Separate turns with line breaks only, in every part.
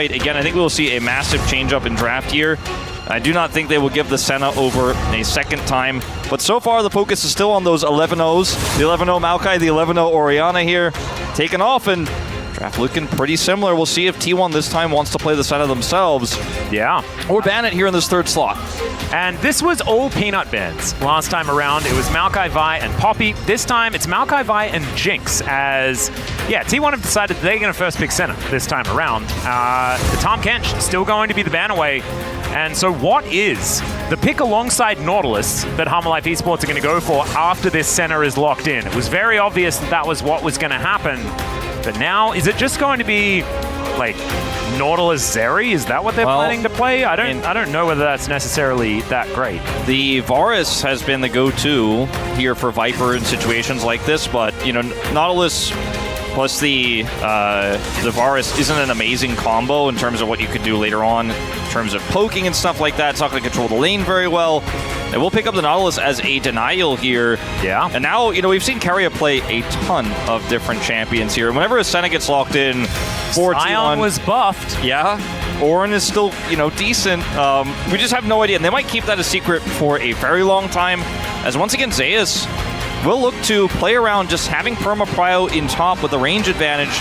Again, I think we will see a massive change-up in draft here. I do not think they will give the Senna over a second time. But so far, the focus is still on those 11-0s. The 11-0 Maokai, the 11-0 Orianna here. Taking off, and draft looking pretty similar. We'll see if T1 this time wants to play the Senna themselves.
Yeah.
Or ban it here in this third slot.
And this was all peanut bans. Last time around, it was Maokai, Vi, and Poppy. This time, it's Maokai, Vi, and Jinx as, yeah, T1 have decided they're going to first pick Senna this time around. The Tahm Kench still going to be the ban away. And so what is the pick alongside Nautilus that Harmalife Esports are going to go for after this Senna is locked in? It was very obvious that that was what was going to happen. But now, is it just going to be like Nautilus Zeri? Is that what they're planning to play? I don't know whether that's necessarily that great.
The Varus has been the go-to here for Viper in situations like this, but you know, Nautilus plus the Varus isn't an amazing combo in terms of what you could do later on in terms of poking and stuff like that. It's not going to control the lane very well. And we'll pick up the Nautilus as a denial here. Yeah. And now, you know, we've seen Keria play a ton of different champions here. Whenever a Senna gets locked in,
Sion was buffed.
Yeah. Orin is still, you know, decent. We just have no idea. And they might keep that a secret for a very long time. As once again, Zeus will look to play around just having perma-prio in top with the range advantage.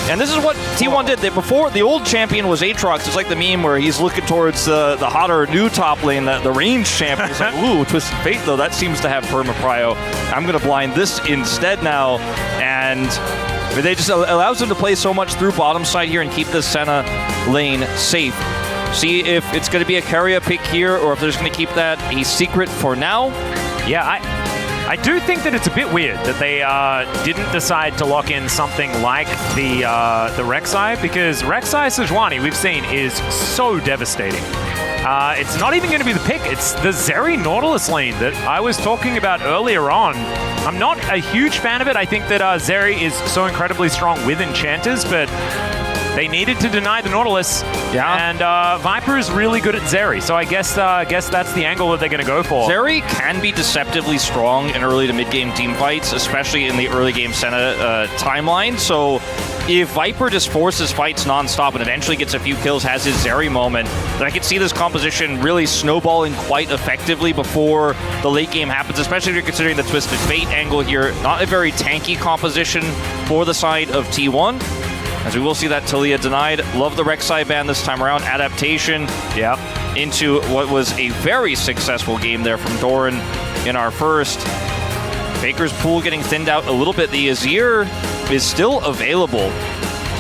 And this is what T1 did. Before, the old champion was Aatrox. It's like the meme where he's looking towards the hotter new top lane, the range champion. He's like, ooh, Twisted Fate, though, that seems to have perma-prio. I'm going to blind this instead now. And they just allows them to play so much through bottom side here and keep the Senna lane safe. See if it's going to be a Keria pick here or if they're just going to keep that a secret for now.
Yeah, I do think that it's a bit weird that they didn't decide to lock in something like the Rek'Sai, because Rek'Sai Sejuani, we've seen, is so devastating. It's not even going to be the pick. It's the Zeri Nautilus lane that I was talking about earlier on. I'm not a huge fan of it. I think that Zeri is so incredibly strong with enchanters, but they needed to deny the Nautilus. Yeah. And Viper is really good at Zeri, so I guess that's the angle that they're going to go for.
Zeri can be deceptively strong in early to mid-game team fights, especially in the early game Senna timeline. So if Viper just forces fights non-stop and eventually gets a few kills, has his Zeri moment, then I could see this composition really snowballing quite effectively before the late game happens, especially if you're considering the Twisted Fate angle here. Not a very tanky composition for the side of T1. As we will see that Talia denied. Love the Rek'Sai ban this time around. Adaptation into what was a very successful game there from Doran in our first. Faker's pool getting thinned out a little bit. The Azir is still available.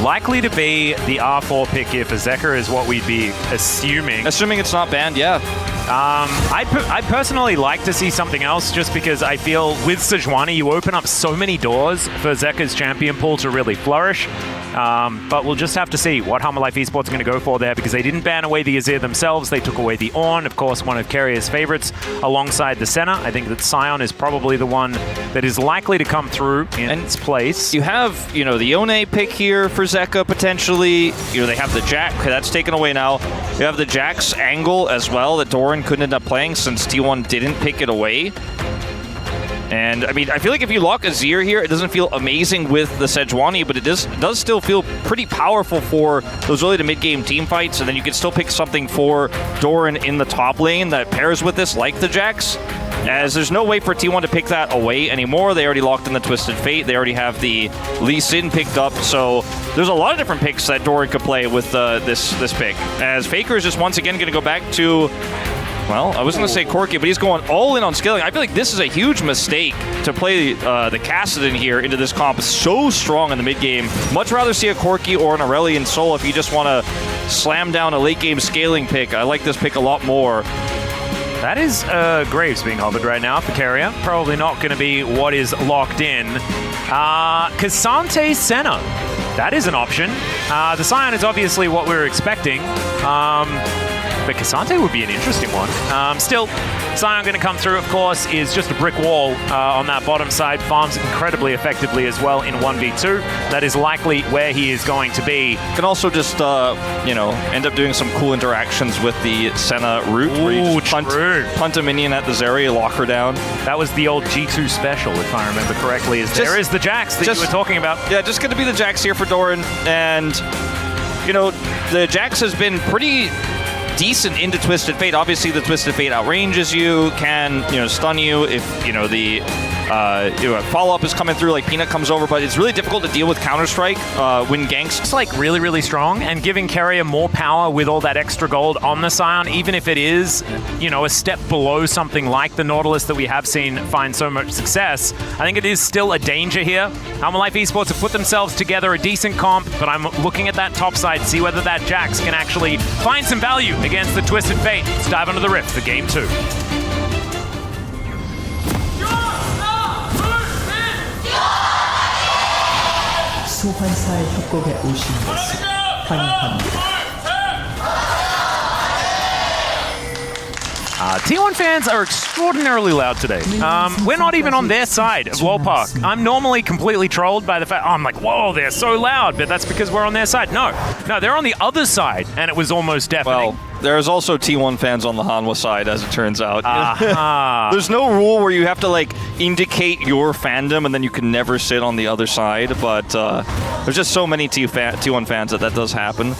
Likely to be the R4 pick here for Zeker is what we'd be assuming.
Assuming it's not banned, yeah.
I personally like to see something else just because I feel with Sejuani, you open up so many doors for Zeker's champion pool to really flourish. But we'll just have to see what Harmalife Esports are going to go for there, because they didn't ban away the Azir themselves. They took away the Ornn, of course, one of Keria's favorites, alongside the Senna. I think that Sion is probably the one that is likely to come through in its place.
You have, you know, the Yone pick here for Zeka, potentially. You know, they have the Jack. Okay, that's taken away now. You have the Jack's angle as well that Doran couldn't end up playing since T1 didn't pick it away. And, I mean, I feel like if you lock Azir here, it doesn't feel amazing with the Sejuani, but it does still feel pretty powerful for those early to mid-game team fights, and then you can still pick something for Doran in the top lane that pairs with this, like the Jax, as there's no way for T1 to pick that away anymore. They already locked in the Twisted Fate. They already have the Lee Sin picked up, so there's a lot of different picks that Doran could play with this pick. As Faker is just once again going to go back to... Well, I was going to say Corki, but he's going all in on scaling. I feel like this is a huge mistake to play the Kassadin here into this comp. So strong in the mid-game. Much rather see a Corki or an Aurelion Sol if you just want to slam down a late-game scaling pick. I like this pick a lot more.
That is Graves being hovered right now for Keria. Probably not going to be what is locked in. K'Sante Senna. That is an option. The Sion is obviously what we were expecting. But K'Sante would be an interesting one. Still, Sion going to come through, of course, is just a brick wall on that bottom side. Farms incredibly effectively as well in 1v2. That is likely where he is going to be.
Can also just, you know, end up doing some cool interactions with the Senna route. Where you just punt a minion at the Zeri, lock her down.
That was the old G2 special, if I remember correctly. There is the Jax that you were talking about.
Yeah, just going to be the Jax here for Doran. And you know, the Jax has been pretty decent into Twisted Fate. Obviously, the Twisted Fate outranges you, can, you know, stun you if, you know, the follow-up is coming through, like Peanut comes over, but it's really difficult to deal with Counter-Strike when ganks.
It's like really, really strong, and giving Carrier more power with all that extra gold on the Scion, even if it is, you know, a step below something like the Nautilus that we have seen find so much success, I think it is still a danger here. Alma Life Esports have put themselves together a decent comp, but I'm looking at that top side, see whether that Jax can actually find some value against the Twisted Fate. Let's dive onto the Rift for Game 2.
소환사의 협곡에 오신 것을 환영합니다.
T1 fans are extraordinarily loud today. We're not even on their side of Wall Park. I'm normally completely trolled by the fact, I'm like, whoa, they're so loud, but that's because we're on their side. No, they're on the other side, and it was almost deafening.
Well, there's also T1 fans on the Hanwha side, as it turns out. There's no rule where you have to, like, indicate your fandom and then you can never sit on the other side, but there's just so many T1 fans that does happen.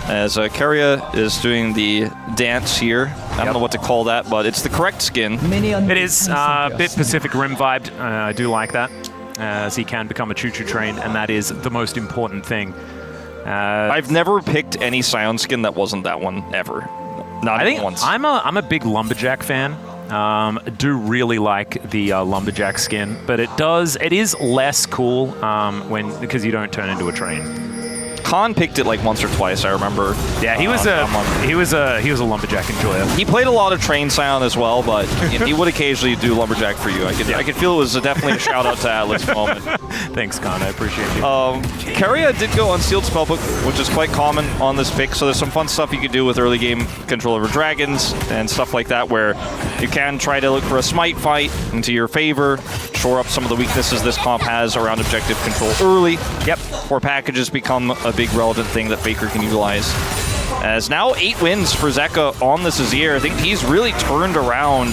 As Keria is doing the dance here. I don't know what to call that, but it's the correct skin.
It is a bit Pacific Rim vibed. I do like that, as he can become a choo-choo train, and that is the most important thing.
I've never picked any Scion skin that wasn't that one, ever. Not even once.
I'm a big Lumberjack fan. I do really like the Lumberjack skin, but it is less cool because you don't turn into a train.
Khan picked it like once or twice, I remember.
Yeah, he was a Lumberjack enjoyer.
He played a lot of Train Scion as well, but you know, he would occasionally do Lumberjack for you. I could feel it was definitely a shout out to Atlas moment.
Thanks, Khan. I appreciate you.
Keria did go Unsealed Spellbook, which is quite common on this pick, so there's some fun stuff you could do with early game control over dragons and stuff like that, where you can try to look for a smite fight into your favor, shore up some of the weaknesses this comp has around objective control early.
Yep.
Or packages become a big relevant thing that Faker can utilize. As now 8 wins for Zeka on this Azir. I think he's really turned around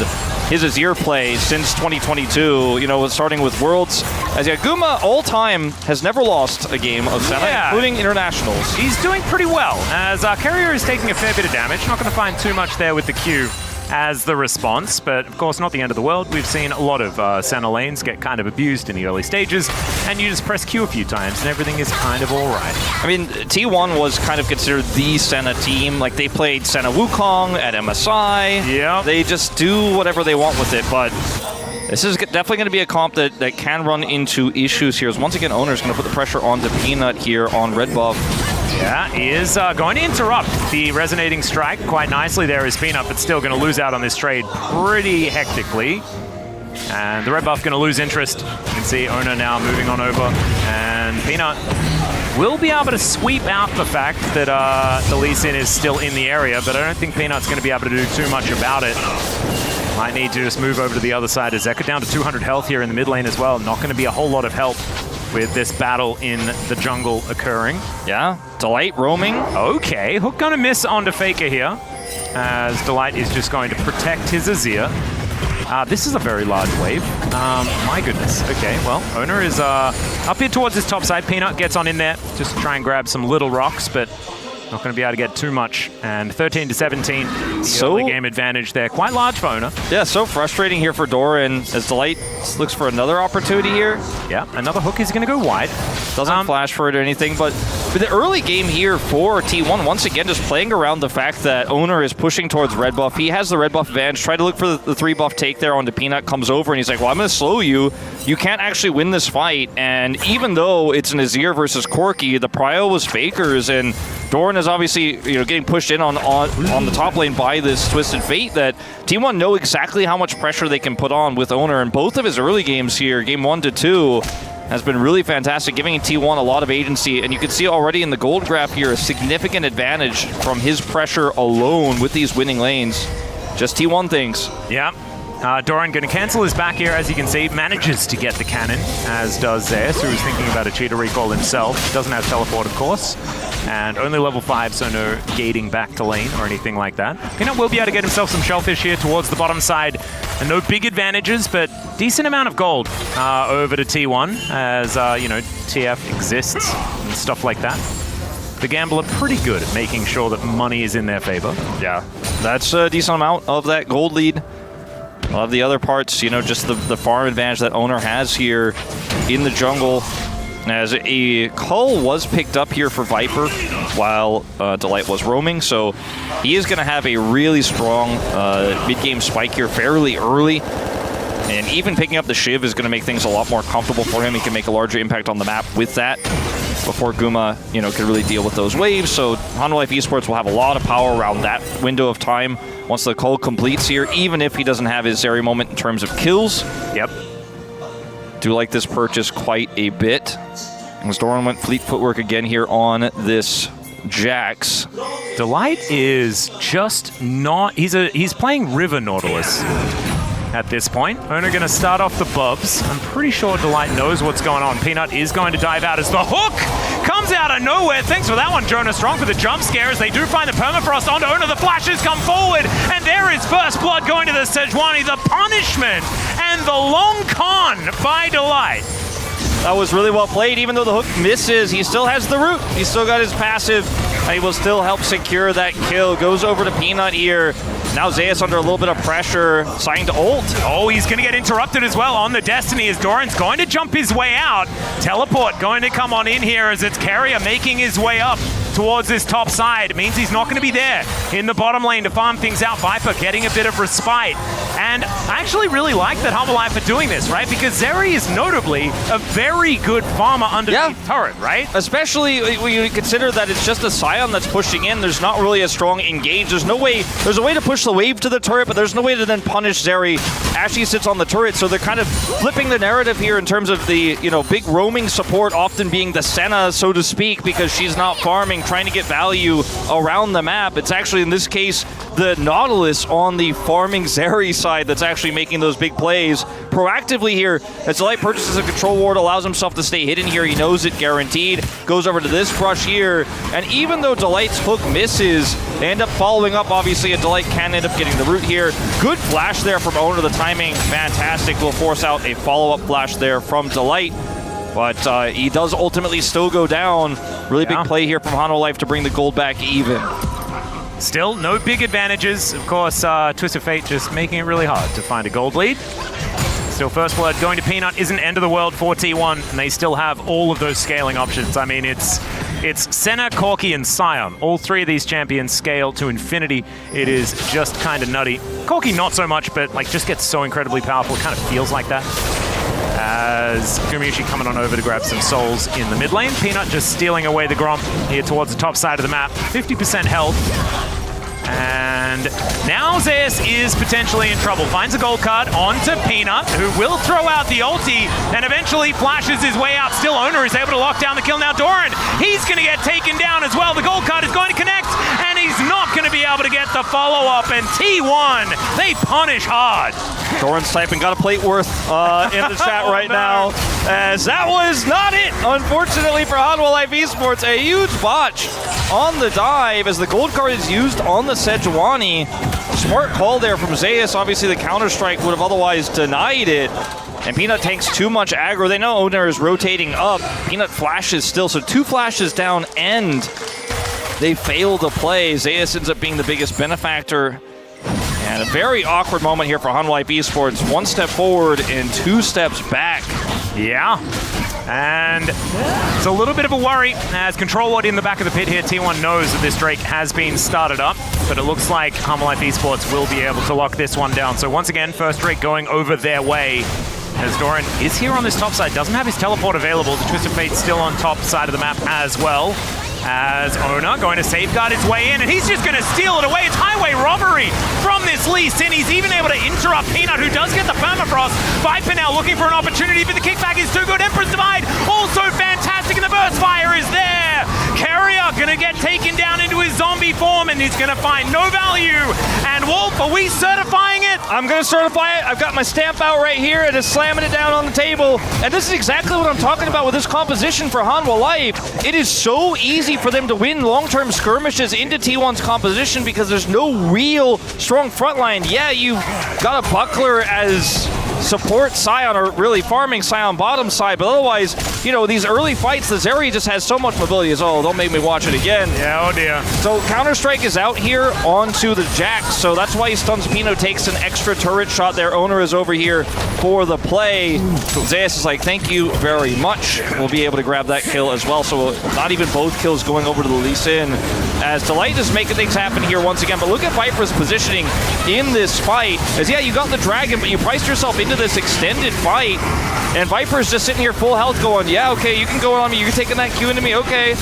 his Azir play since 2022, you know, starting with Worlds. As Yaguma, all time, has never lost a game of Senna, including internationals.
He's doing pretty well, as Carrier is taking a fair bit of damage. Not going to find too much there with the Q as the response, but of course not the end of the world. We've seen a lot of Senna lanes get kind of abused in the early stages, and you just press Q a few times and everything is kind of alright.
I mean, T1 was kind of considered the Senna team. Like, they played Senna Wukong at MSI.
Yeah.
They just do whatever they want with it, but this is definitely going to be a comp that can run into issues here. As once again, Owner's going to put the pressure onto Peanut here on red buff.
Yeah, he is going to interrupt the resonating strike quite nicely there as Peanut, but still going to lose out on this trade pretty hectically. And the red buff going to lose interest. You can see Owner now moving on over, and Peanut will be able to sweep out the fact that the Lee Sin is still in the area, but I don't think Peanut's going to be able to do too much about it. Might need to just move over to the other side as Zeka down to 200 health here in the mid lane as well. Not going to be a whole lot of help with this battle in the jungle occurring.
Yeah, Delight roaming.
Okay, Hook gonna miss onto Faker here, as Delight is just going to protect his Azir. This is a very large wave. My goodness. Okay, well, Owner is up here towards his top side. Peanut gets on in there just to try and grab some little rocks, but not going to be able to get too much. And 13 to 17, the early game advantage there. Quite large for Owner.
Yeah, so frustrating here for Doran as Delight looks for another opportunity here.
Yeah, another hook is going to go wide.
Doesn't flash for it or anything, but the early game here for T1, once again, just playing around the fact that Owner is pushing towards red buff. He has the red buff advantage. Try to look for the 3 buff take there onto Peanut, comes over, and he's like, well, I'm going to slow you. You can't actually win this fight. And even though it's an Azir versus Corki, the prio was Faker's, and Doran is obviously, you know, getting pushed in on the top lane by this Twisted Fate that T1 know exactly how much pressure they can put on with Owner. And both of his early games here, game 1 to 2, has been really fantastic, giving T1 a lot of agency. And you can see already in the gold graph here a significant advantage from his pressure alone with these winning lanes. Just T1 things.
Yeah. Doran going to cancel his back here, as you can see. Manages to get the cannon, as does Zeus, who's thinking about a cheetah recall himself. Doesn't have teleport, of course. And only level 5, so no gating back to lane or anything like that. Peanut will be able to get himself some shellfish here towards the bottom side. And no big advantages, but decent amount of gold over to T1, as, you know, TF exists and stuff like that. the Gambler pretty good at making sure that money is in their favor.
Yeah, that's a decent amount of that gold lead. A lot of the other parts, you know, just the farm advantage that Owner has here in the jungle. As a Cull was picked up here for Viper while Delight was roaming, so he is going to have a really strong mid-game spike here fairly early. And even picking up the Shiv is going to make things a lot more comfortable for him. He can make a larger impact on the map with that before Guma, you know, can really deal with those waves. So Hanwha Life Esports will have a lot of power around that window of time once the Cull completes here, even if he doesn't have his Zeri moment in terms of kills.
Yep.
Do like this purchase quite a bit. As Doran went fleet footwork again here on this Jax.
Delight is just not... He's playing River Nautilus at this point. Owner going to start off the bubs. I'm pretty sure Delight knows what's going on. Peanut is going to dive out as the hook comes out of nowhere. Thanks for that one, Jonah Strong, for the jump scare as they do find the permafrost onto Owner. The flashes come forward, and there is first blood going to the Sejuani. The punishment and the long con by Delight.
That was really well played. Even though the hook misses, he still has the root. He's still got his passive, and he will still help secure that kill. Goes over to Peanut here. Now Zeus under a little bit of pressure, signed to ult.
Oh, he's going to get interrupted as well on the Destiny as Doran's going to jump his way out. Teleport going to come on in here as it's Carrier making his way up towards this top side. It means he's not going to be there in the bottom lane to farm things out. Viper getting a bit of respite. And I actually really like that Hanwha Life are doing this, right? Because Zeri is notably a very good farmer underneath turret, right?
Especially when you consider that it's just a Scion that's pushing in. There's not really a strong engage. There's no way, there's a way to push the wave to the turret, but there's no way to then punish Zeri as she sits on the turret. So they're kind of flipping the narrative here in terms of the, you know, big roaming support often being the Senna, so to speak, because she's not farming, trying to get value around the map. It's actually, in this case, the Nautilus on the farming Zeri side that's actually making those big plays proactively here. As Delight purchases a control ward, allows himself to stay hidden here. He knows it guaranteed. Goes over to this brush here, and even though Delight's hook misses, they end up following up, obviously, and Delight can end up getting the root here. Good flash there from Owner. The timing, fantastic. Will force out a follow-up flash there from Delight. But he does ultimately still go down. Really big play here from Hanwha Life to bring the gold back even.
Still, no big advantages. Of course, Twisted Fate just making it really hard to find a gold lead. Still, first blood going to Peanut isn't end of the world for T1, and they still have all of those scaling options. I mean, it's Senna, Corki, and Scion. All three of these champions scale to infinity. It is just kind of nutty. Corki not so much, but like just gets so incredibly powerful. It kind of feels like that. As Gumayusi coming on over to grab some souls in the mid lane. Peanut just stealing away the Gromp here towards the top side of the map. 50% health. And now Zeus is potentially in trouble. Finds a gold card onto Peanut, who will throw out the ulti and eventually flashes his way out. Still, Owner is able to lock down the kill. Now Doran, he's going to get taken down as well. The gold card is going to connect, and he's not going to be able to get the follow-up. And T1, they punish hard.
Doran's typing, got a plate worth in the chat right now, as that was not it, unfortunately, for Hanwha Life Esports. A huge botch on the dive as the gold card is used on the Sejuani. Smart call there from Zeus. Obviously, the counter-strike would have otherwise denied it. And Peanut takes too much aggro. They know Owner is rotating up. Peanut flashes still, so 2 flashes down, and they fail to play. Zeus ends up being the biggest benefactor. And a very awkward moment here for Hanwha Life Esports. 1 step forward and 2 steps back.
Yeah. And it's a little bit of a worry as Control Ward in the back of the pit here. T1 knows that this Drake has been started up, but it looks like Hanwha Life Esports will be able to lock this one down. So once again, first Drake going over their way. As Doran is here on this top side, doesn't have his teleport available. The Twisted Fate still on top side of the map as well. As Owner going to safeguard his way in, and he's just going to steal it away. It's highway robbery from this Lee Sin. He's even able to interrupt Peanut, who does get the permafrost. Viper now looking for an opportunity, but the kickback is too good. Emperor's Divide also fantastic, and the burst fire is there. Carrier going to get taken down into his zombie form, and he's going to find no value. And Wolf, are we certifying it?
I'm going to certify it. I've got my stamp out right here and just slamming it down on the table. And this is exactly what I'm talking about with this composition for Hanwha Life. It is so easy for them to win long-term skirmishes into T1's composition because there's no real strong front line. Yeah, you got a Buckler as support Sion, or really farming Sion bottom side, but otherwise, you know, these early fights, the Zeri just has so much mobility as well. Don't make me watch it again.
Yeah, oh dear.
So Counter-Strike is out here onto the Jax, so that's why he stuns Pino, takes an extra turret shot. Their owner is over here for the play. Zeus is like, thank you very much. We'll be able to grab that kill as well, so not even both kills going over to the Lee Sin, as Delight is making things happen here once again. But look at Viper's positioning in this fight, as yeah, you got the dragon, but you priced yourself into this extended fight, and Viper's just sitting here full health going, yeah, okay, you can go on me, you're taking that Q into me, okay.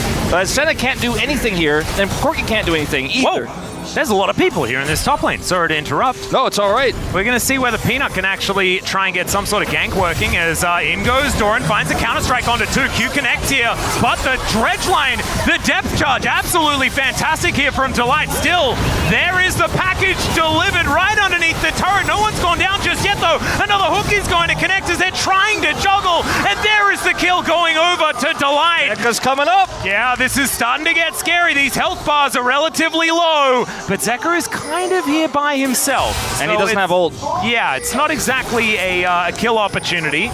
Senna can't do anything here, and Corki can't do anything either.
Whoa. There's a lot of people here in this top lane. Sorry to interrupt.
No, it's all right.
We're going to see whether Peanut can actually try and get some sort of gank working, as in goes Doran, finds a counter-strike onto 2. Q connects here, but the dredge line, the depth charge, absolutely fantastic here from Delight. Still, there is the package delivered right underneath the turret. No one's gone down just yet, though. Another hook is going to connect as they're trying to juggle, and there is the kill going over to Delight.
Ekka's coming up.
Yeah, this is starting to get scary. These health bars are relatively low, but Zeker is kind of here by himself.
And he doesn't have ult.
Yeah, it's not exactly a kill opportunity.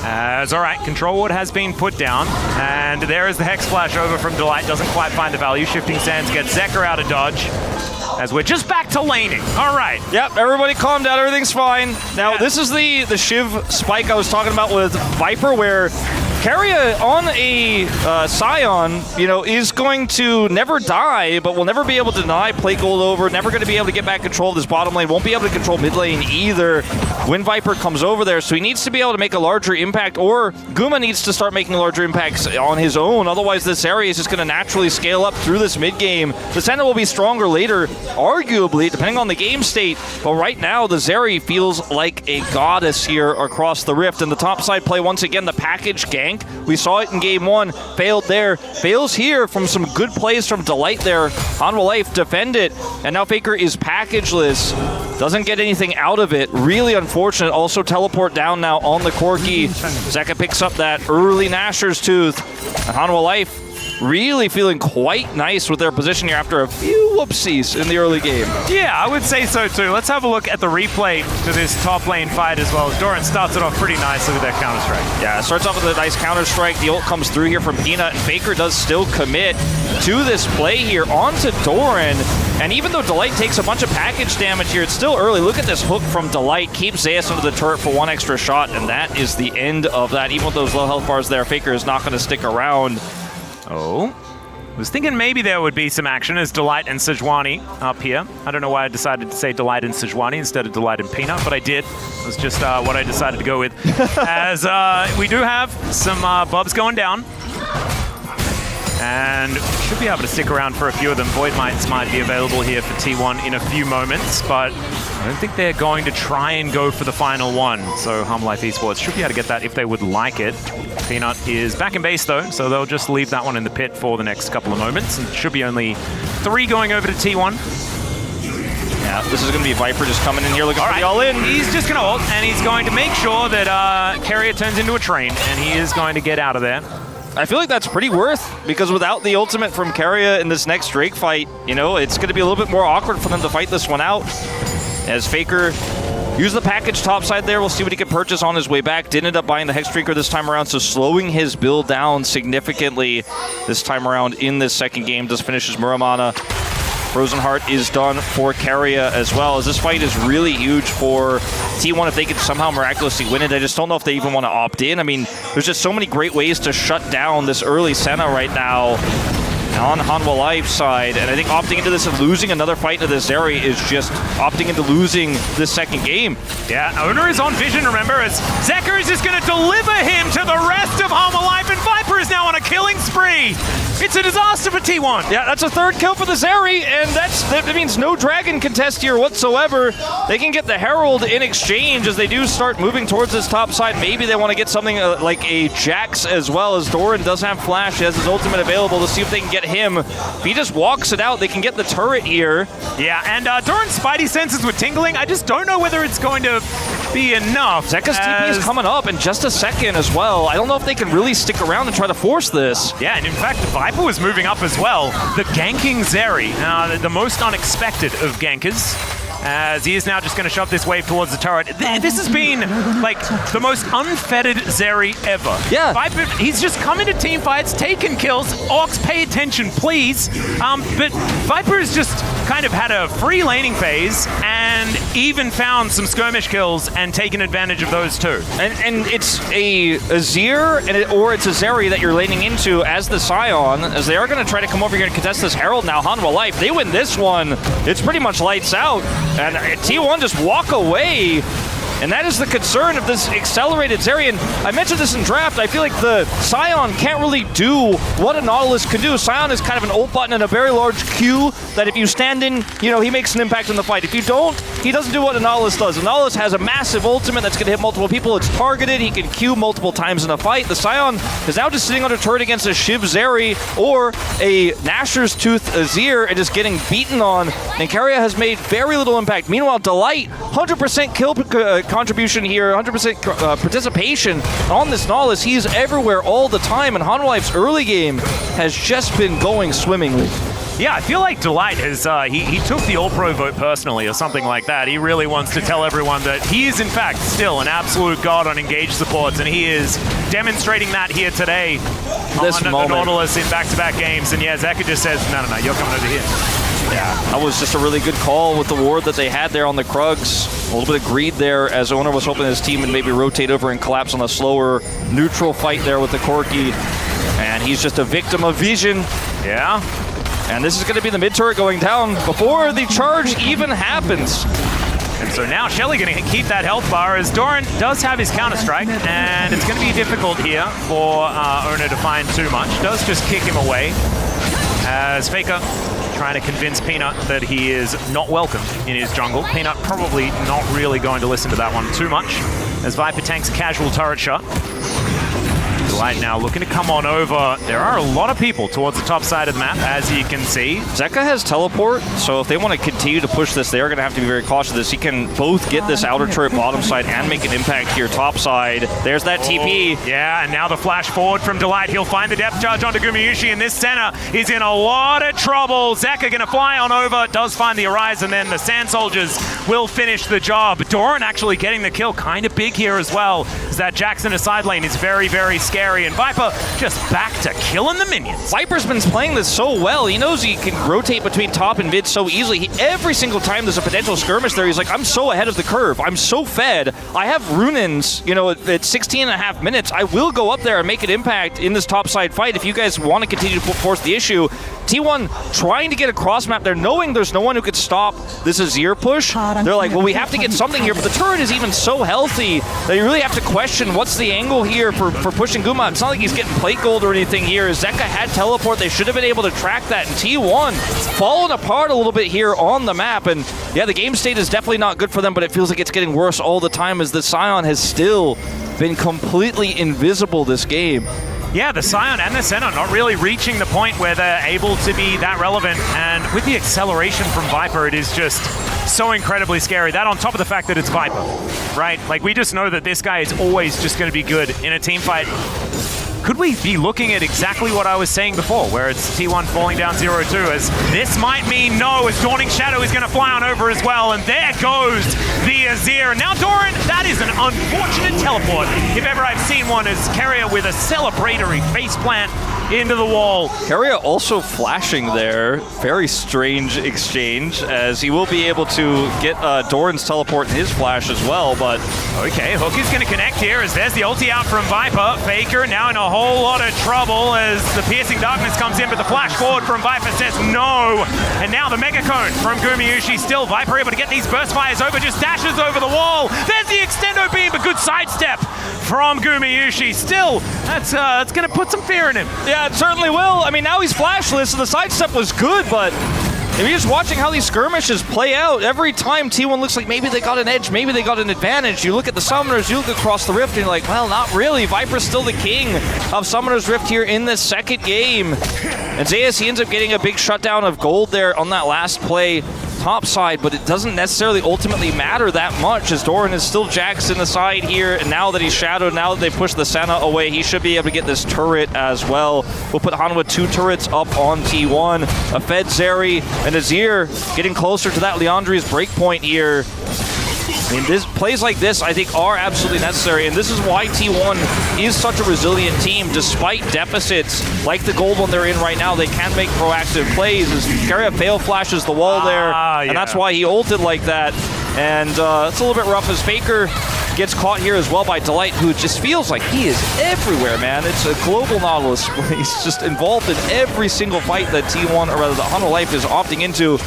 As all right, control ward has been put down, and there is the Hex Flash over from Delight. Doesn't quite find the value. Shifting Sands gets Zeker out of dodge, as we're just back to laning. All right.
Yep, everybody calm down, everything's fine. Now, this is the Shiv spike I was talking about with Viper, where Keria on a Sion, you know, is going to never die, but will never be able to deny play gold over, never going to be able to get back control of this bottom lane, won't be able to control mid lane either when Viper comes over there, so he needs to be able to make a larger impact, or Guma needs to start making larger impacts on his own, otherwise this area is just going to naturally scale up through this mid game. The Sentinel will be stronger later, arguably, depending on the game state, but right now the Zeri feels like a goddess here across the rift, and the top side play once again, the package gank. We saw it in game 1, failed there, fails here from some good plays from Delight there. Hanwha Life defend it, and now Faker is packageless. Doesn't get anything out of it. Really unfortunate. Also teleport down now on the Corki. Zeka picks up that early Nashor's Tooth. And Hanwha Life really feeling quite nice with their position here after a few whoopsies in the early game.
Yeah, I would say so too. Let's have a look at the replay to this top lane fight as well. Doran starts it off pretty nicely with that counter-strike.
Yeah, it starts off with a nice counter-strike. The ult comes through here from Peanut, and Faker does still commit to this play here onto Doran. And even though Delight takes a bunch of package damage here, it's still early. Look at this hook from Delight. Keeps Zeus under the turret for one extra shot, and that is the end of that. Even with those low health bars there, Faker is not going to stick around.
Oh, I was thinking maybe there would be some action as Delight and Sejuani up here. I don't know why I decided to say Delight and Sejuani instead of Delight and Peanut, but I did. It was just what I decided to go with. As we do have some bubs going down. And should be able to stick around for a few of them. Void Mites might be available here for T1 in a few moments, but I don't think they're going to try and go for the final one. So Hanwha Life Esports should be able to get that if they would like it. Peanut is back in base though, so they'll just leave that one in the pit for the next couple of moments. And it should be only 3 going over to T1.
Yeah, this is going to be Viper just coming in here looking for the all-in.
He's just going to ult, and he's going to make sure that Keria turns into a train, and he is going to get out of there.
I feel like that's pretty worth, because without the ultimate from Keria in this next Drake fight, you know, it's going to be a little bit more awkward for them to fight this one out. As Faker used the package topside there, we'll see what he can purchase on his way back. Didn't end up buying the Hexstreaker this time around, so slowing his build down significantly this time around in this second game. Just finishes Muramana. Frozen Heart is done for Keria as well, as this fight is really huge for T1 if they could somehow miraculously win it. I just don't know if they even want to opt in. I mean, there's just so many great ways to shut down this early Senna right now on Hanwha Life's side, and I think opting into this and losing another fight into this Zeri is just opting into losing this second game.
Yeah, Owner is on vision, remember, as Zeker is just going to deliver him to the rest of Hanwha Life, and Viper is now on a killing spree. It's a disaster for T1.
Yeah, that's a third kill for the Zeri, and that means no Dragon contest here whatsoever. They can get the Herald in exchange as they do start moving towards this top side. Maybe they want to get something like a Jax as well, as Doran does have Flash. He has his ultimate available to see if they can get him. If he just walks it out, they can get the turret here.
Yeah, and Doran's Spidey senses were tingling. I just don't know whether it's going to be enough.
Zeka's TP is coming up in just a second as well. I don't know if they can really stick around and try to force this.
Yeah, and in fact, Viper was moving up as well. The ganking Zeri, the most unexpected of gankers. as he is now just going to shove this wave towards the turret. This has been like the most unfettered Zeri ever.
Yeah.
Viper, he's just come into team fights, taken kills. Ox, pay attention, please. But Viper has just kind of had a free laning phase and even found some skirmish kills and taken advantage of those too.
And it's a Azir or it's a Zeri that you're laning into as the Scion, as they are going to try to come over here and contest this Herald now. Hanwha Life, they win this one, it's pretty much lights out. And T1 just walk away. And that is the concern of this accelerated Zeri. And I mentioned this in draft, I feel like the Scion can't really do what a Nautilus can do. Scion is kind of an ult button and a very large Q that if you stand in, you know, he makes an impact in the fight. If you don't, he doesn't do what a Nautilus does. A Nautilus has a massive ultimate that's going to hit multiple people. It's targeted. He can Q multiple times in a fight. The Scion is now just sitting under turret against a Shiv Zeri or a Nashor's Tooth Azir and just getting beaten on. And Keria has made very little impact. Meanwhile, Delight, 100% kill contribution here, 100% participation on this Nautilus. He's everywhere all the time, and Hanwha Life's early game has just been going swimmingly.
Yeah, I feel like Delight has, he took the All-Pro vote personally or something like that. He really wants to tell everyone that he is in fact still an absolute god on engaged supports, and he is demonstrating that here today
This
on
moment.
the Nautilus in back-to-back games. And yeah, Zeka just says, no, you're coming over here.
Yeah, that was just a really good call with the ward that they had there on the Krugs. A little bit of greed there as Owner was hoping his team would maybe rotate over and collapse on a slower neutral fight there with the Corki. And he's just a victim of vision.
Yeah.
And this is going to be the mid turret going down before the charge even happens.
And so now Shelly going to keep that health bar as Doran does have his counter-strike, and it's going to be difficult here for Owner to find too much. Does just kick him away as Faker trying to convince Peanut that he is not welcome in his jungle. Peanut probably not really going to listen to that one too much as Viper tanks a casual turret shot. Delight now looking to come on over. There are a lot of people towards the top side of the map, as you can see.
Zeka has teleport, so if they want to continue to push this, they are going to have to be very cautious of this. He can both get this outer turret bottom side and make an impact here top side. There's that TP.
Yeah, and now the flash forward from Delight. He'll find the depth charge onto Gumayusi, and this center is in a lot of trouble. Zeka going to fly on over, does find the Arise, and then the Sand Soldiers will finish the job. Doran actually getting the kill, kind of big here as well, as that Jackson a side lane is very, very scary. And Viper just back to killing the minions.
Viper's been playing this so well. He knows he can rotate between top and mid so easily. Every single time there's a potential skirmish there, he's like, I'm so ahead of the curve. I'm so fed. I have Runins, you know, at 16 and a half minutes. I will go up there and make an impact in this top side fight if you guys want to continue to force the issue. T1 trying to get a cross map there, knowing there's no one who could stop this Azir push. They're like, well, we have to get something here, but the turret is even so healthy that you really have to question what's the angle here for pushing Guma. It's not like he's getting plate gold or anything here. Zeka had teleport. They should have been able to track that. And T1 falling apart a little bit here on the map. And yeah, the game state is definitely not good for them, but it feels like it's getting worse all the time as the Scion has still been completely invisible this game.
Yeah, the Scion and the Senna not really reaching the point where they're able to be that relevant. And with the acceleration from Viper, it is just so incredibly scary. That on top of the fact that it's Viper, right? Like, we just know that this guy is always just going to be good in a team fight. Could we be looking at exactly what I was saying before, where it's T1 falling down 0-2, as this might mean no, as Dawning Shadow is going to fly on over as well, and there goes the Azir. And now Doran, that is an unfortunate teleport, if ever I've seen one, as Keria with a celebratory faceplant into the wall.
Keria also flashing there. Very strange exchange, as he will be able to get Doran's teleport and his flash as well, but...
Okay, Hook is going to connect here, as there's the ulti out from Viper. Faker now in a whole lot of trouble as the Piercing Darkness comes in, but the flash forward from Viper says no. And now the Mega Cone from Gumayusi, still Viper able to get these burst fires over, just dashes over the wall. There's the extendo beam, but good sidestep from Gumayusi. Still, that's going to put some fear in him.
Yeah, it certainly will. I mean, now he's flashless, so the sidestep was good, but if you're just watching how these skirmishes play out, every time T1 looks like maybe they got an edge, maybe they got an advantage, you look at the Summoners, you look across the Rift, and you're like, well, not really. Viper's still the king of Summoners Rift here in this second game. And Zayas, he ends up getting a big shutdown of gold there on that last play. top side, but it doesn't necessarily ultimately matter that much as Doran is still Jax in the side here, and now that he's shadowed, now that they push the Senna away, he should be able to get this turret as well. We'll put Hanwha 2 turrets up on T1. A Fed Zeri and Azir getting closer to that Leandri's breakpoint here. I mean, plays like this, I think, are absolutely necessary, and this is why T1 is such a resilient team. Despite deficits like the gold one they're in right now, they can make proactive plays. As Keria fail flashes the wall there, and that's why he ulted like that. And it's a little bit rough as Faker gets caught here as well by Delight, who just feels like he is everywhere, man. It's a global Nautilus where he's just involved in every single fight that T1, or rather the Hanwha Life, is opting into.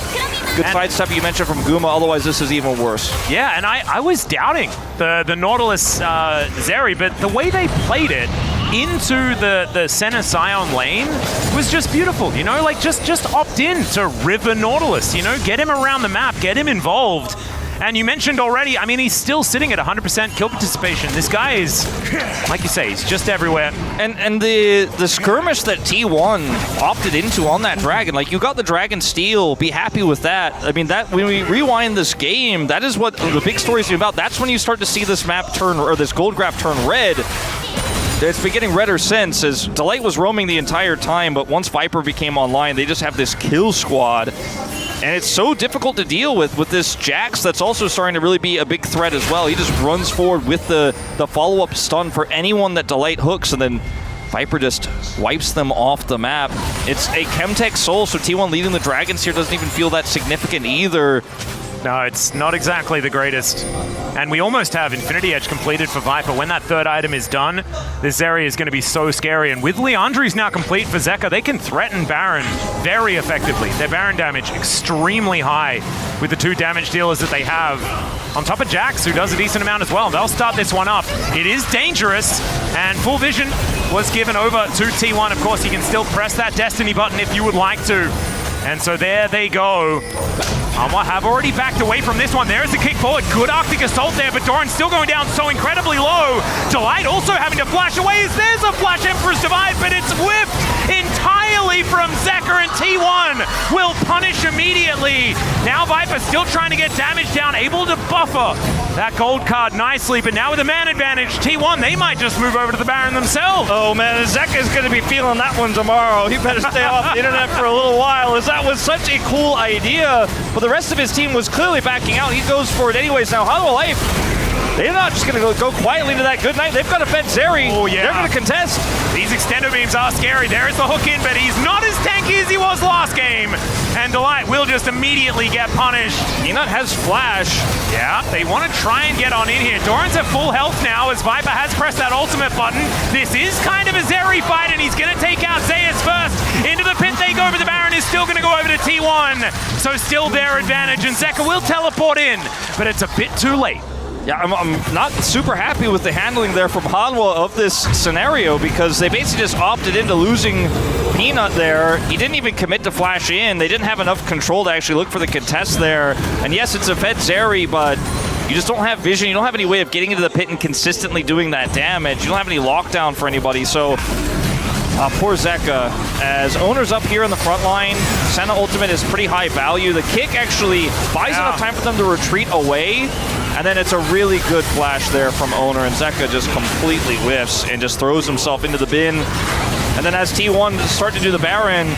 Good sidestep you mentioned from Guma, otherwise this is even worse.
Yeah, and I was doubting the Nautilus Zeri, but the way they played it into the Senna Scion lane was just beautiful, you know? Like, just opt in to River Nautilus, you know? Get him around the map, get him involved. And you mentioned already, I mean, he's still sitting at 100% kill participation. This guy is, like you say, he's just everywhere.
And the skirmish that T1 opted into on that Dragon, like, you got the Dragon Steel, be happy with that. I mean, that when we rewind this game, that is what the big story is about. That's when you start to see this map turn, or this gold graph turn red. It's been getting redder since, as Delight was roaming the entire time, but once Viper became online, they just have this kill squad. And it's so difficult to deal with this Jax that's also starting to really be a big threat as well. He just runs forward with the follow-up stun for anyone that Delight hooks, and then Viper just wipes them off the map. It's a Chemtech Soul, so T1 leading the Dragons here doesn't even feel that significant either.
No, it's not exactly the greatest. And we almost have Infinity Edge completed for Viper. When that third item is done, this area is going to be so scary. And with Leandri's now complete for Zeka, they can threaten Baron very effectively. Their Baron damage extremely high with the 2 damage dealers that they have. On top of Jax, who does a decent amount as well. They'll start this one up. It is dangerous, and full vision was given over to T1. Of course, you can still press that Destiny button if you would like to. And so there they go. Hanwha have already backed away from this one. There's the kick forward. Good Arctic Assault there, but Doran's still going down so incredibly low. Delight also having to flash away. There's a Flash Emperor's Divide, but it's whiffed entirely from Zeka, and T1 will punish immediately. Now Viper still trying to get damage down, able to buffer that gold card nicely, but now with a man advantage, T1, they might just move over to the Baron themselves.
Oh man, Zeka's going to be feeling that one tomorrow. He better stay off the internet for a little while, as that was such a cool idea. But the rest of his team was clearly backing out. He goes for it anyways. Now, Hanwha Life, they're not just going to go quietly to that good night. They've got a Fed Zeri.
Oh, yeah.
They're going to contest.
These extendo beams are scary. There is the hook in, but he's not as tanky as he was last game. And Delight will just immediately get punished.
Peanut has Flash.
Yeah, they want to try and get on in here. Doran's at full health now as Viper has pressed that ultimate button. This is kind of a Zeri fight, and he's going to take out Zeus first. Into the pit they go, but the Baron is still going to go over to T1. So still their advantage, and Zeka will teleport in, but it's a bit too late.
Yeah, I'm not super happy with the handling there from Hanwha of this scenario, because they basically just opted into losing Peanut there. He didn't even commit to flash in. They didn't have enough control to actually look for the contest there. And yes, it's a Fed Zeri, but you just don't have vision. You don't have any way of getting into the pit and consistently doing that damage. You don't have any lockdown for anybody, so poor Zeka. As Owner's up here in the front line, Senna ultimate is pretty high value. The kick actually buys enough time for them to retreat away, and then it's a really good flash there from Owner, and Zeka just completely whiffs and just throws himself into the bin. And then as T1 start to do the Baron,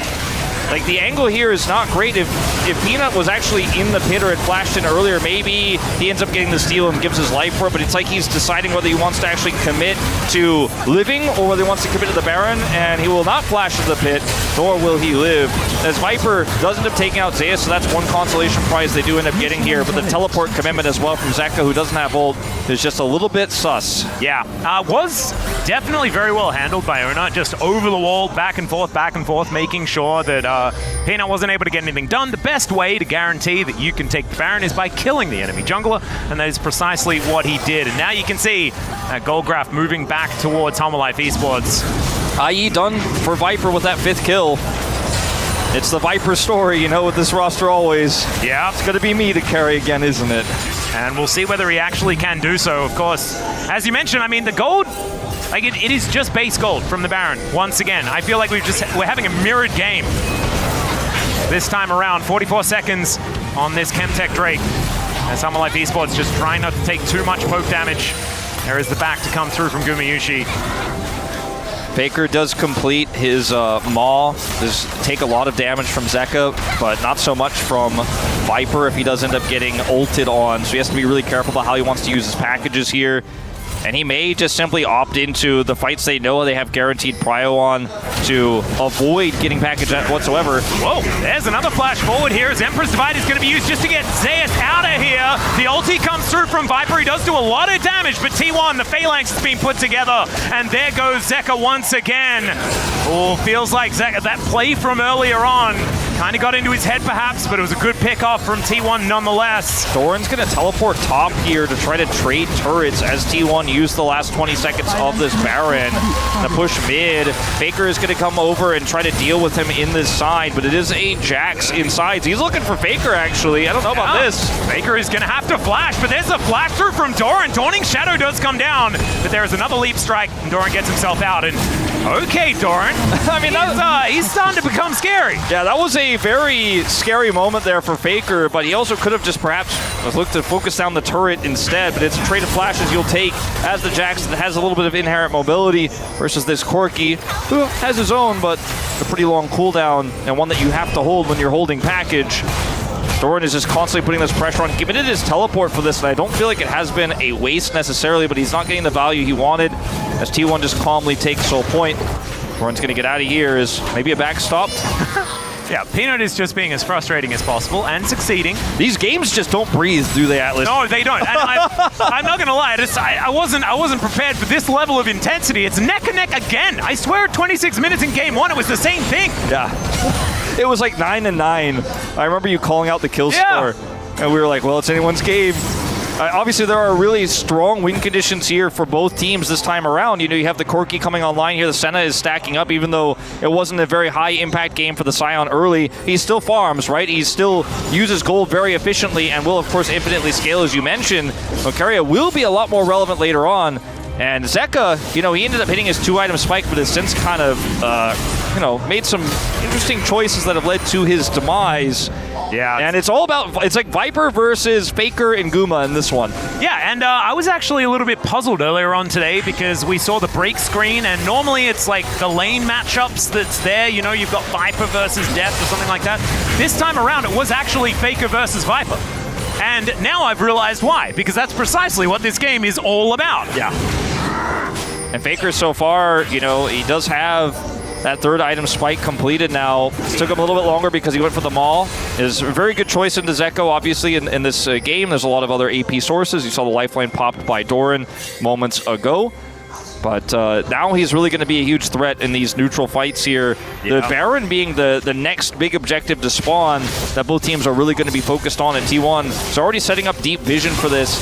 like, the angle here is not great. If Peanut was actually in the pit or had flashed in earlier, maybe he ends up getting the steal and gives his life for it, but it's like he's deciding whether he wants to actually commit to living or whether he wants to commit to the Baron, and he will not flash to the pit, nor will he live. As Viper does end up taking out Zeus, so that's one consolation prize they do end up getting here, but the teleport commitment as well from Zeka, who doesn't have ult, is just a little bit sus.
Yeah, was definitely very well handled by Owner, just over the wall, back and forth, making sure that Peanut wasn't able to get anything done. The best way to guarantee that you can take the Baron is by killing the enemy jungler, and that is precisely what he did. And now you can see that gold graph moving back towards Hanwha Life Esports.
IE done for Viper with that 5th kill. It's the Viper story, you know, with this roster always.
Yeah.
It's going to be me to carry again, isn't it?
And we'll see whether he actually can do so, of course. As you mentioned, I mean, the gold, like, it is just base gold from the Baron. Once again, I feel like we're having a mirrored game this time around. 44 seconds on this Chemtech Drake. As Hummer Life Esports just trying not to take too much poke damage. There is the back to come through from Gumayushi.
Faker does complete his maul, does take a lot of damage from Zeka, but not so much from Viper if he does end up getting ulted on. So he has to be really careful about how he wants to use his packages here. And he may just simply opt into the fights they know they have guaranteed prio on to avoid getting packaged whatsoever.
Whoa, there's another flash forward here as Emperor's Divide is going to be used just to get Zeus out of here. The ulti comes through from Viper. He does do a lot of damage, but T1, the Phalanx has been put together. And there goes Zeka once again. Oh, feels like Zeka, that play from earlier on kind of got into his head perhaps, but it was a good pick off from T1 nonetheless.
Doran's going to teleport top here to try to trade turrets as T1 used the last 20 seconds of this Baron. The push mid. Faker is going to come over and try to deal with him in this side, but it is a Jax inside. He's looking for Faker, actually. I don't know about this.
Faker is going to have to flash, but there's a flash through from Doran. Dawning Shadow does come down, but there's another leap strike, and Doran gets himself out. And okay, Doran. I mean, he's starting to become scary.
Yeah, that was a very scary moment there for Faker, but he also could have just perhaps looked to focus down the turret instead, but it's a trade of flashes you'll take as the Jax that has a little bit of inherent mobility versus this Corki, who has his own, but a pretty long cooldown, and one that you have to hold when you're holding package. Doran is just constantly putting this pressure on, giving it his teleport for this, and I don't feel like it has been a waste necessarily, but he's not getting the value he wanted as T1 just calmly takes Soul Point. Doran's going to get out of here. Is maybe a backstop?
Yeah, Peanut is just being as frustrating as possible and succeeding.
These games just don't breathe, do they, Atlas?
No, they don't. And I'm not gonna lie, I wasn't prepared for this level of intensity. It's neck and neck again. I swear, 26 minutes in game one, it was the same thing.
Yeah, it was like 9-9. I remember you calling out the kill score, and we were like, well, it's anyone's game. Obviously, there are really strong win conditions here for both teams this time around. You know, you have the Corki coming online here. The Senna is stacking up, even though it wasn't a very high-impact game for the Scion early. He still farms, right? He still uses gold very efficiently and will, of course, infinitely scale, as you mentioned. Lucaria will be a lot more relevant later on. And Zeka, you know, he ended up hitting his 2-item spike, but has since kind of, you know, made some interesting choices that have led to his demise.
Yeah.
And it's all about, it's like Viper versus Faker and Guma in this one.
Yeah, and I was actually a little bit puzzled earlier on today because we saw the break screen, and normally it's like the lane matchups that's there. You know, you've got Viper versus Death or something like that. This time around, it was actually Faker versus Viper. And now I've realized why, because that's precisely what this game is all about.
Yeah. And Faker so far, you know, he does have that 3rd item spike completed now. It took him a little bit longer because he went for the maul. Is a very good choice into Zeko, obviously, in this game. There's a lot of other AP sources. You saw the lifeline popped by Doran moments ago. But now he's really going to be a huge threat in these neutral fights here. Yeah. The Baron being the next big objective to spawn that both teams are really going to be focused on at T1. So already setting up deep vision for this.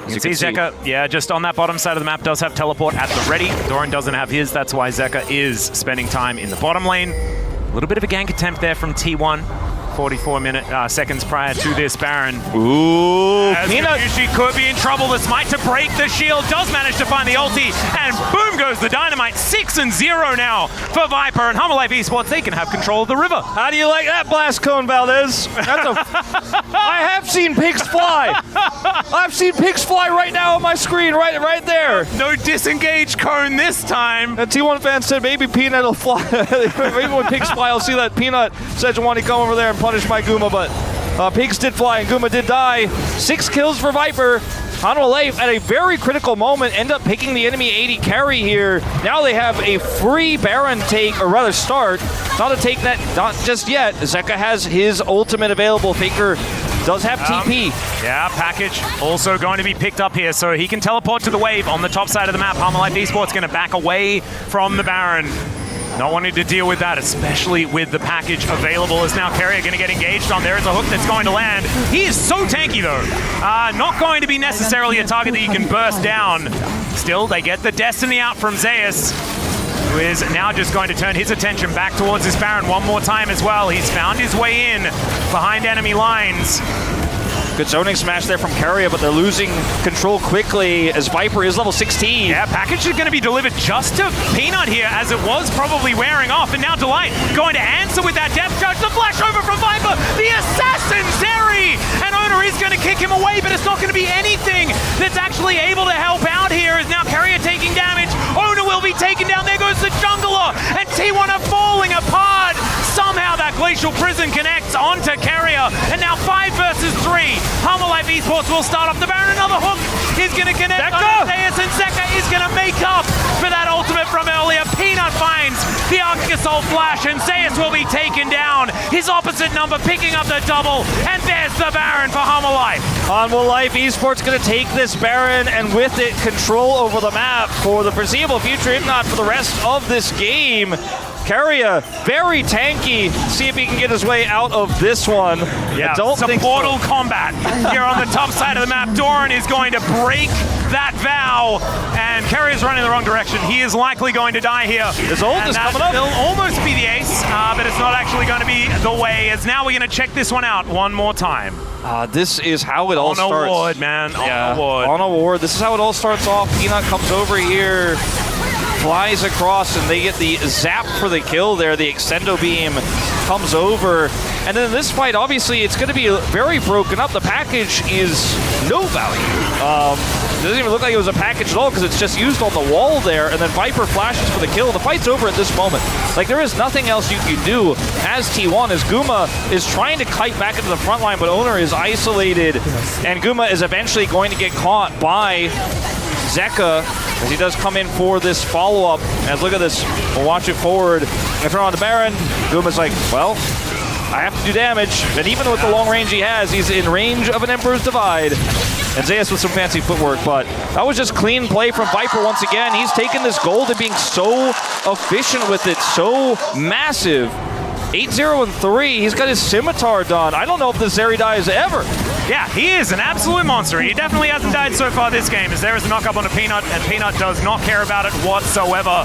You can see Zeka, yeah, just on that bottom side of the map, does have teleport at the ready. Doran doesn't have his. That's why Zeka is spending time in the bottom lane. A little bit of a gank attempt there from T1. 44 seconds prior to this Baron.
Ooh,
as
Peanut.
She could be in trouble. The smite to break the shield does manage to find the ulti, and boom goes the dynamite. 6-0 now for Viper, and Hummer Life Esports, they can have control of the river.
How do you like that blast cone, Valdez? I have seen pigs fly. I've seen pigs fly right now on my screen, right there.
No disengage cone this time.
The T1 fan said maybe Peanut will fly. Maybe when pigs fly, I'll see that Peanut Sejuani come over there and punish my Guma, but pigs did fly and Guma did die. 6 kills for Viper. Hanwha Life at a very critical moment end up picking the enemy 80 carry here. Now they have a free Baron take, or rather start. Not a take that, not just yet. Zeka has his ultimate available. Faker does have TP.
Yeah, package also going to be picked up here, so he can teleport to the wave on the top side of the map. Hummer Life Esports going to back away from the Baron. Not wanting to deal with that, especially with the package available, as now Carrier going to get engaged on. There is a hook that's going to land. He is so tanky, though. Not going to be necessarily a target that you can burst down. Still, they get the Destiny out from Zeus, who is now just going to turn his attention back towards this Baron one more time as well. He's found his way in behind enemy lines.
Good zoning smash there from Carrier, but they're losing control quickly as Viper is level 16.
Yeah, package is going to be delivered just to Peanut here, as it was probably wearing off. And now Delight going to answer with that depth charge. The flash over from Viper. The assassin is going to kick him away, but it's not going to be anything that's actually able to help out here. Is now Carrier taking damage. Owner will be taken down. There goes the jungler, and T1 are falling apart. Somehow that Glacial Prison connects onto Carrier, and now 5 versus 3. Life Esports will start off the Baron. Another hook is going to connect on Zeus, and Zeka is going to make up for that ultimate from earlier. Peanut finds the Arctic Assault flash, and Zeus will be taken down. His opposite number picking up the double, and there's the Baron for Life.
Life Esports going to take this Baron, and with it, control over the map for the foreseeable future, if not for the rest of this game. Carrier, very tanky. See if he can get his way out of this one.
Yeah, some Portal combat here on the top side of the map. Doran is going to break that vow, and Carrier's running the wrong direction. He is likely going to die here.
His ult is coming up.
Will almost be the ace, but it's not actually going to be the way. As now we're going to check this one out one more time.
This is how it all starts.
On a ward, man. On a ward.
On a ward. This is how it all starts off. Peanut comes over here, flies across, and they get the zap for the kill there. The extendo beam comes over. And then in this fight, obviously, it's going to be very broken up. The package is no value. It doesn't even look like it was a package at all because it's just used on the wall there. And then Viper flashes for the kill. The fight's over at this moment. Like, there is nothing else you can do as T1, as Guma is trying to kite back into the front line, but Owner is isolated. And Guma is eventually going to get caught by Zeka, as he does come in for this follow-up. As look at this, we'll watch it forward. I turn on the Baron. Guma's like, well, I have to do damage. And even with the long range he has, he's in range of an Emperor's Divide. And Zeus with some fancy footwork, but that was just clean play from Viper once again. He's taken this gold and being so efficient with it, so massive. 8-0-3, he's got his Scimitar done. I don't know if this Zeri dies ever.
Yeah, he is an absolute monster. He definitely hasn't died so far this game, as there is a knock-up on a Peanut, and Peanut does not care about it whatsoever.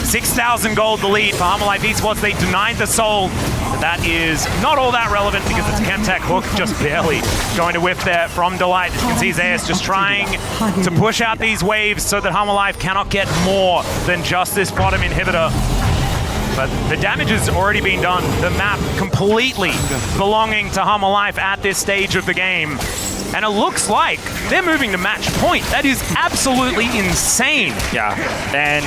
6,000 gold the lead for Life Esports. They denied the soul. But that is not all that relevant because it's Chemtech hook just barely going to whiff there from Delight. As you can see, Zeus just trying to push out these waves so that Life cannot get more than just this bottom inhibitor. But the damage has already been done. The map completely belonging to Life at this stage of the game. And it looks like they're moving to match point. That is absolutely insane.
Yeah, and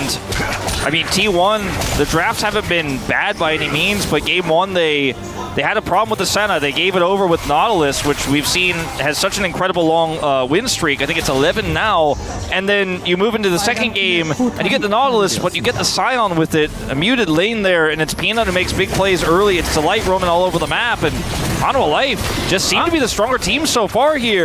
I mean, T1, the drafts haven't been bad by any means, but game one, they had a problem with the Senna. They gave it over with Nautilus, which we've seen has such an incredible long win streak. I think it's 11 now. And then you move into the second game, and you get the Nautilus, but you get the Scion with it, a muted lane there, and it's Peanut who makes big plays early. It's Delight roaming all over the map, and Life just seem to be the stronger team so far here.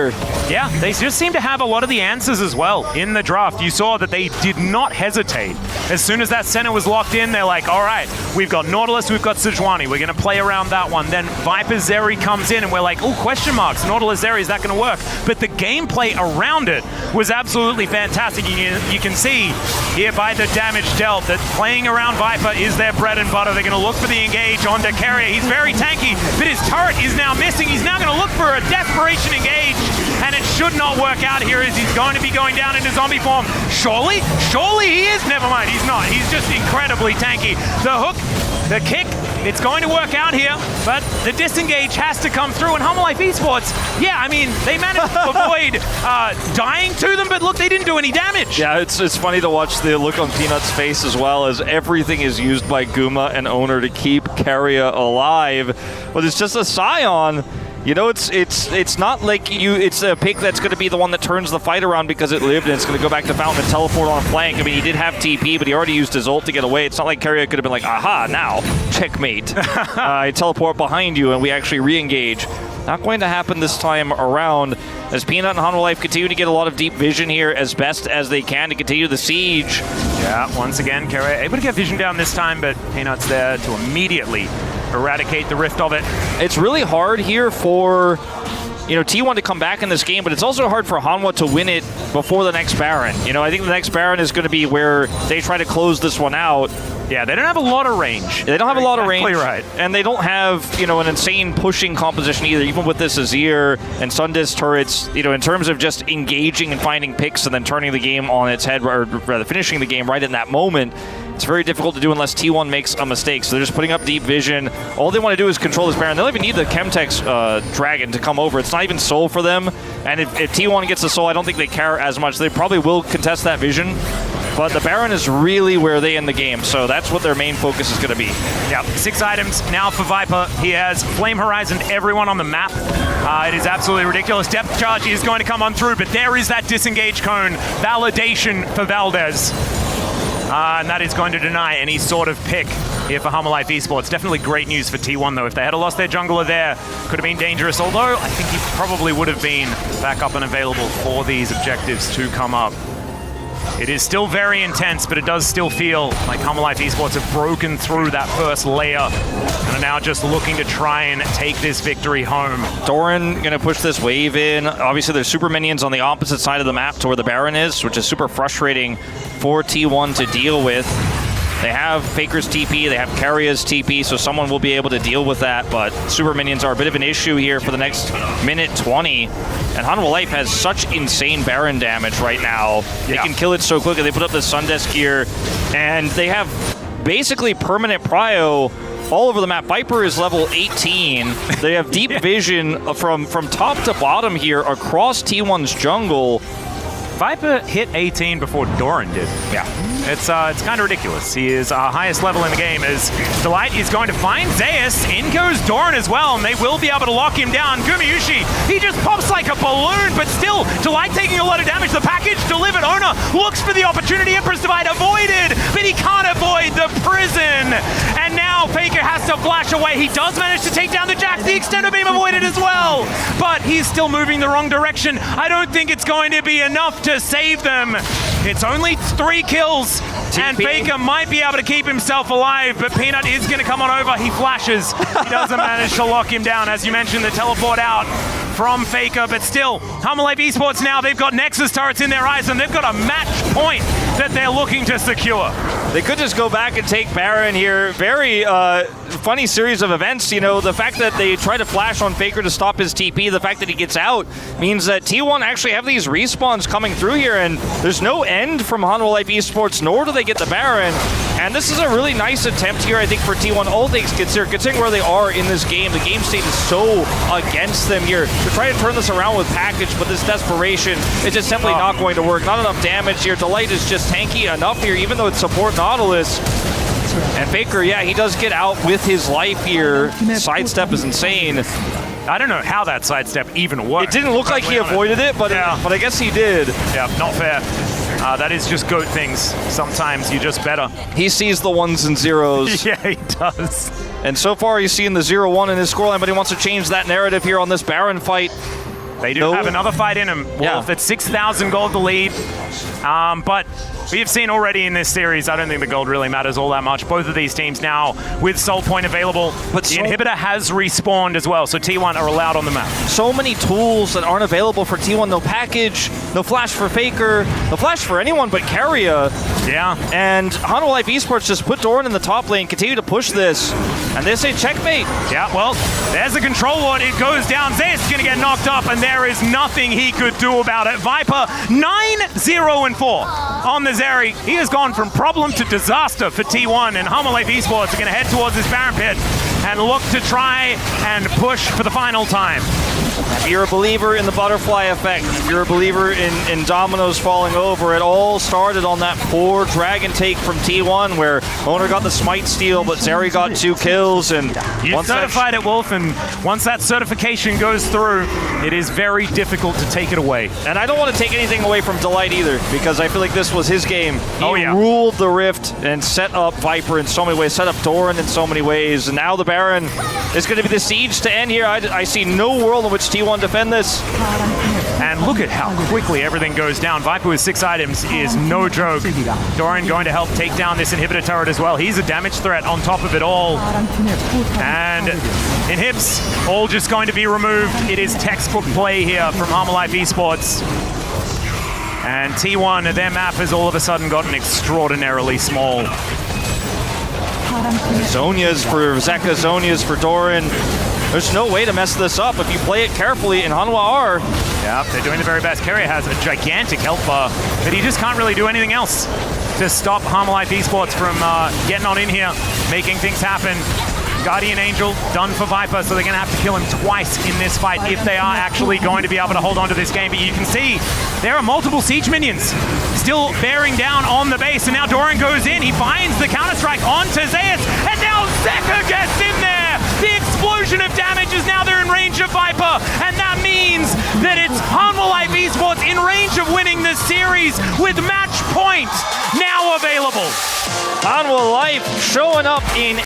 Yeah, they just seem to have a lot of the answers as well in the draft. You saw that they did not hesitate. As soon as that center was locked in, they're like, all right, we've got Nautilus, we've got Sejuani, we're going to play around that one. Then Viper Zeri comes in, and we're like, oh, question marks, Nautilus Zeri, is that going to work? But the gameplay around it was absolutely fantastic. You can see here by the damage dealt that playing around Viper is their bread and butter. They're going to look for the engage onto Carrier. He's very tanky, but his turret is now missing. He's now going to look for a desperation engage, and it should not work out here as he's going to be going down into zombie form. Surely he is. Never mind, he's not. He's just incredibly tanky. The hook, the kick, it's going to work out here, but the disengage has to come through, and Life Esports, yeah, I mean, they managed to avoid dying to them, but look, they didn't do any damage.
Yeah, it's funny to watch the look on Peanut's face as well, as everything is used by Guma and Owner to keep Carrier alive, but it's just a Scion. You know, it's not like it's a pick that's going to be the one that turns the fight around because it lived and it's going to go back to Fountain and teleport on a flank. I mean, he did have TP, but he already used his ult to get away. It's not like Carrier could have been like, aha, now, checkmate. I teleport behind you and we actually re-engage. Not going to happen this time around as Peanut and Life continue to get a lot of deep vision here as best as they can to continue the siege.
Yeah, once again, Carrier able to get vision down this time, but Peanut's there to immediately eradicate the rift of it.
It's really hard here for, you know, T1 to come back in this game, but it's also hard for Hanwha to win it before the next Baron. You know, I think the next Baron is going to be where they try to close this one out.
Yeah, they don't have a lot of range.
They don't have a lot of range.
Right.
And they don't have, you know, an insane pushing composition either, even with this Azir and Sundis turrets, you know, in terms of just engaging and finding picks and then turning the game on its head, or rather finishing the game right in that moment. it's very difficult to do unless T1 makes a mistake. So they're just putting up deep vision. All they want to do is control this Baron. They don't even need the Chemtex Dragon to come over. It's not even soul for them. And if T1 gets the soul, I don't think they care as much. They probably will contest that vision. But the Baron is really where they end the game, so that's what their main focus is going to be.
Yeah, 6 items now for Viper. He has Flame Horizon everyone on the map. It is absolutely ridiculous. Depth Charge is going to come on through, but there is that Disengage Cone. Validation for Valdez. And that is going to deny any sort of pick here for Hammerlife Esports. Definitely great news for T1, though. If they had lost their jungler there, could have been dangerous, although I think he probably would have been back up and available for these objectives to come up. It is still very intense, but it does still feel like Hammerlife Esports have broken through that first layer and are now just looking to try and take this victory home.
Doran going to push this wave in. Obviously, there's super minions on the opposite side of the map to where the Baron is, which is super frustrating for T1 to deal with. They have Faker's TP, they have Karya's TP, so someone will be able to deal with that, but super minions are a bit of an issue here for the next minute 20. And Hanwha Life has such insane Baron damage right now. They can kill it so quickly. They put up the Sundesk gear, and they have basically permanent prio all over the map. Viper is level 18. They have deep vision from top to bottom here across T1's jungle.
Viper hit 18 before Doran did.
Yeah.
It's kind of ridiculous. He is highest level in the game as Delight is going to find Zeus. In goes Doran as well, and they will be able to lock him down. Gumayushi, he just pops like a balloon, but still, Delight taking a lot of damage. The package delivered. Ona looks for the opportunity. Empress Divide avoided, but he can't avoid the prison. And now Faker has to flash away. He does manage to take down the Jack. The extender beam avoided as well, but he's still moving the wrong direction. I don't think it's going to be enough to save them. It's only 3 kills, and Faker might be able to keep himself alive, but Peanut is going to come on over. He flashes. He doesn't manage to lock him down. As you mentioned, the teleport out from Faker, but still, Hammerlife Esports now, they've got Nexus turrets in their eyes, and they've got a match point that they're looking to secure.
They could just go back and take Baron here. Very funny series of events. You know, the fact that they try to flash on Faker to stop his TP, the fact that he gets out, means that T1 actually have these respawns coming through here, and there's no end from Hanwha Life Esports, nor do they get the Baron. And this is a really nice attempt here, I think, for T1. All things considering where they are in this game, the game state is so against them here. They're trying to turn this around with package, but this desperation is just simply not going to work. Not enough damage here. Delight is just tanky enough here, even though it's support Nautilus. And Faker, yeah, he does get out with his life here. Sidestep is insane.
I don't know how that sidestep even worked.
It didn't look like he avoided it, but I guess he did.
Yeah, not fair. That is just GOAT things. Sometimes you're just better.
He sees the ones and zeros.
Yeah, he does.
And so far he's seeing the 0-1 in his scoreline, but he wants to change that narrative here on this Baron fight.
They do have another fight in him. Wolf, it's 6,000 gold to lead. But we have seen already in this series, I don't think the gold really matters all that much. Both of these teams now with Soul Point available. But the inhibitor has respawned as well, so T1 are allowed on the map.
So many tools that aren't available for T1. No package, no flash for Faker, no flash for anyone but Karya.
Yeah.
And Hanwha Life Esports just put Doran in the top lane, continue to push this, and they say checkmate.
Yeah, well, there's the control ward. It goes down. Zeus is going to get knocked up, and there is nothing he could do about it. Viper, 9-0-4 on the Zeri. He has gone from problem to disaster for T1, and Hanwha Life Esports are going to head towards this Baron pit and look to try and push for the final time.
If you're a believer in the butterfly effect, if you're a believer in dominoes falling over, it all started on that poor dragon take from T1 where Owner got the smite steal, but Zeri got 2 kills. And
you certified it, Wolf, and once that certification goes through, it is very difficult to take it away.
And I don't want to take anything away from Delight either, because I feel like this was his game. He ruled the Rift and set up Viper in so many ways, set up Doran in so many ways, and now the Baron is going to be the siege to end here. I see no world in which T1 defend this.
And look at how quickly everything goes down. Viper with 6 items is no joke. Doran going to help take down this inhibitor turret as well. He's a damage threat on top of it all. And inhibs all just going to be removed. It is textbook play here from Hanwha Life Esports. And T1, their map has all of a sudden gotten extraordinarily small.
Zonia's for Zeka, Zonia's for Doran. There's no way to mess this up if you play it carefully, and Hanwha are.
Yeah, they're doing the very best. Karya has a gigantic health bar, but he just can't really do anything else. to stop Harmolife Esports from getting on in here, making things happen. Guardian Angel done for Viper, so they're going to have to kill him twice in this fight if they are actually going to be able to hold on to this game. But you can see there are multiple Siege minions still bearing down on the base, and now Doran goes in. He finds the Counter-Strike onto Zeus, and now Zeka gets in there! The explosion of damage is now they're in range of Viper, and that means that it's Harmolife Esports in range of winning this series with match point now available.
Harmolife showing up in